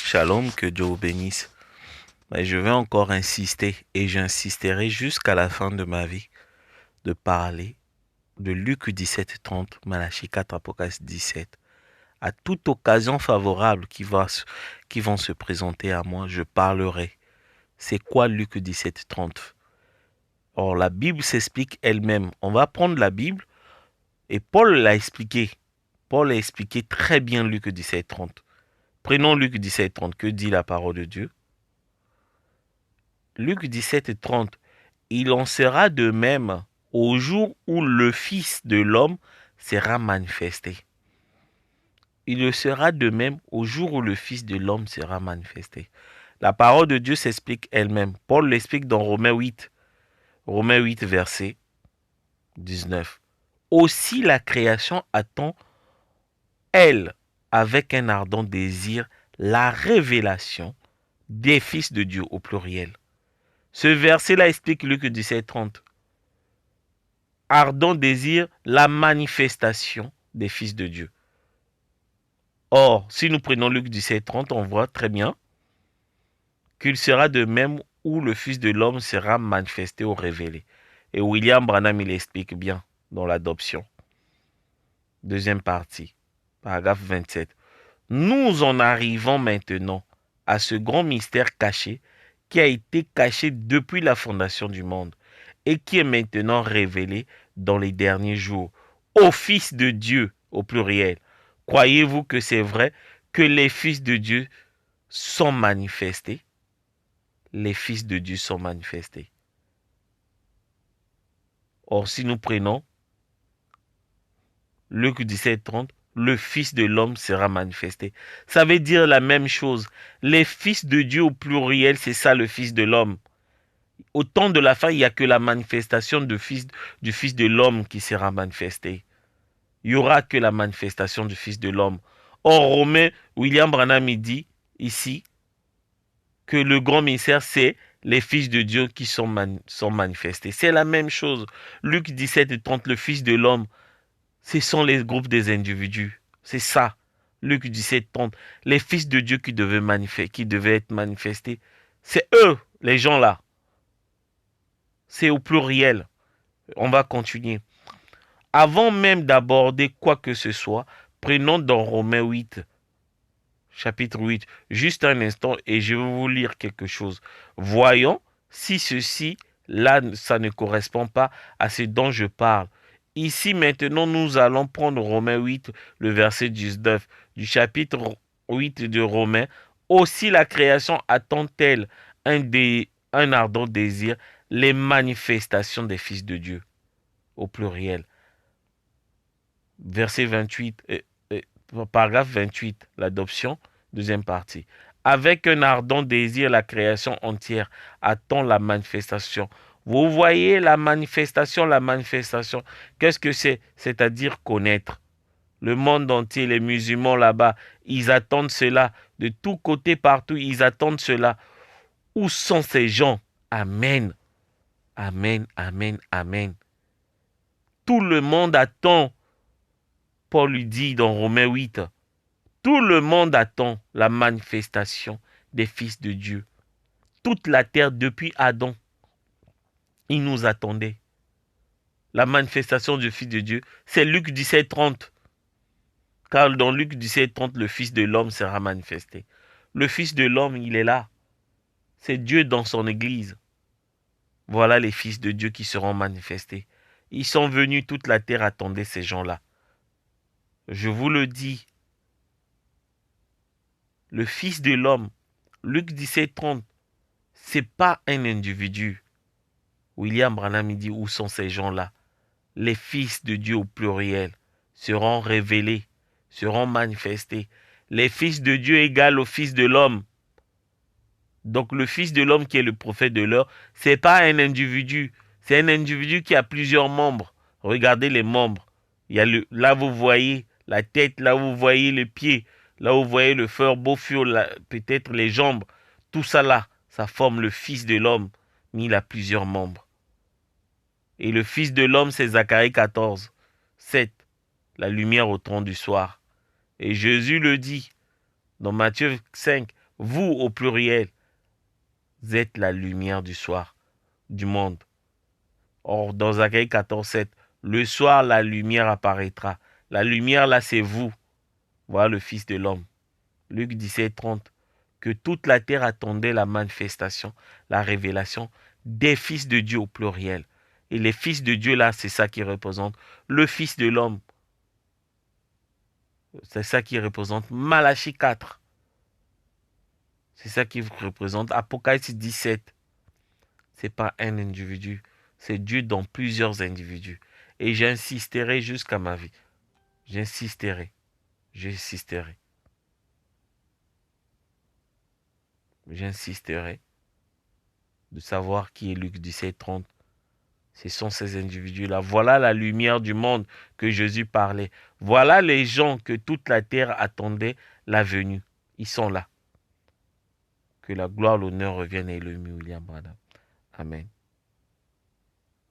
Shalom, que Dieu vous bénisse. Mais je vais encore insister et j'insisterai jusqu'à la fin de ma vie de parler de Luc 17, 30, Malachie 4, Apocalypse 17. À toute occasion favorable qui vont se présenter à moi, je parlerai. C'est quoi Luc 17, 30? Or, la Bible s'explique elle-même. On va prendre la Bible et Paul l'a expliqué. Paul a expliqué très bien Luc 17, 30. Prenons Luc 17, 30. Que dit la parole de Dieu? Luc 17, 30. Il en sera de même au jour où le Fils de l'homme sera manifesté. Il le sera de même au jour où le Fils de l'homme sera manifesté. La parole de Dieu s'explique elle-même. Paul l'explique dans Romains 8. Romains 8, verset 19. Aussi la création attend, elle, avec un ardent désir, la révélation des fils de Dieu au pluriel. Ce verset-là explique Luc 17, 30. Ardent désir, la manifestation des fils de Dieu. Or, si nous prenons Luc 17, 30, on voit très bien qu'il sera de même où le Fils de l'homme sera manifesté ou révélé. Et William Branham, il explique bien dans l'adoption. Deuxième partie, paragraphe 27. Nous en arrivons maintenant à ce grand mystère caché qui a été caché depuis la fondation du monde et qui est maintenant révélé dans les derniers jours au Fils de Dieu au pluriel. Croyez-vous que c'est vrai que les fils de Dieu sont manifestés? Les fils de Dieu sont manifestés. Or, si nous prenons Luc 17, 30, le Fils de l'homme sera manifesté. Ça veut dire la même chose. Les fils de Dieu au pluriel, c'est ça le Fils de l'homme. Au temps de la fin, il n'y a que la manifestation du Fils de l'homme qui sera manifestée. Il n'y aura que la manifestation du Fils de l'homme. Or, Romain, William Branham dit ici que le grand mystère, c'est les fils de Dieu qui sont manifestés. C'est la même chose. Luc 17 et 30, le Fils de l'homme, ce sont les groupes des individus. C'est ça. Luc 17, 30, les fils de Dieu qui devaient être manifestés. C'est eux, les gens-là. C'est au pluriel. On va continuer. Avant même d'aborder quoi que ce soit, prenons dans Romains 8, chapitre 8, juste un instant et je vais vous lire quelque chose. Voyons si ceci, là, ça ne correspond pas à ce dont je parle. Ici, maintenant, nous allons prendre Romains 8, le verset 19, du chapitre 8 de Romains. Aussi la création attend-elle un ardent désir, les manifestations des fils de Dieu, au pluriel. Verset 28, paragraphe 28, l'adoption, deuxième partie. Avec un ardent désir, la création entière attend la manifestation. Vous voyez la manifestation. Qu'est-ce que c'est? C'est-à-dire connaître. Le monde entier, les musulmans là-bas, ils attendent cela. De tous côtés, partout, ils attendent cela. Où sont ces gens? Amen. Amen, amen, amen. Tout le monde attend. Paul lui dit dans Romains 8, tout le monde attend la manifestation des fils de Dieu. Toute la terre depuis Adam, il nous attendait. La manifestation du Fils de Dieu, c'est Luc 17, 30. Car dans Luc 17, 30, le Fils de l'homme sera manifesté. Le Fils de l'homme, il est là. C'est Dieu dans son Église. Voilà les fils de Dieu qui seront manifestés. Ils sont venus, toute la terre attendait ces gens-là. Je vous le dis, le Fils de l'homme, Luc 17, 30, c'est pas un individu. William Branham dit, où sont ces gens-là? Les fils de Dieu au pluriel seront révélés, seront manifestés. Les fils de Dieu égale au Fils de l'homme. Donc le Fils de l'homme qui est le prophète de l'heure, c'est pas un individu. C'est un individu qui a plusieurs membres. Regardez les membres. Là vous voyez la tête, là vous voyez les pieds, là vous voyez le fur, peut-être les jambes. Tout ça là, ça forme le Fils de l'homme. Mais il a plusieurs membres. Et le Fils de l'homme, c'est Zacharie 14, 7. La lumière au trône du soir. Et Jésus le dit dans Matthieu 5. Vous, au pluriel, vous êtes la lumière du soir, du monde. Or, dans Zacharie 14:7, le soir, la lumière apparaîtra. La lumière, là, c'est vous. Voilà le Fils de l'homme. Luc 17:30, que toute la terre attendait la manifestation, la révélation des fils de Dieu au pluriel. Et les fils de Dieu, là, c'est ça qui représente le Fils de l'homme. C'est ça qui représente Malachie 4. C'est ça qui représente Apocalypse 17. C'est pas un individu, c'est Dieu dans plusieurs individus. Et j'insisterai jusqu'à ma vie. J'insisterai. J'insisterai. J'insisterai de savoir qui est Luc 17:30. Ce sont ces individus-là. Voilà la lumière du monde que Jésus parlait. Voilà les gens que toute la terre attendait la venue. Ils sont là. Que la gloire, l'honneur reviennent à Elohim William Branham. Amen.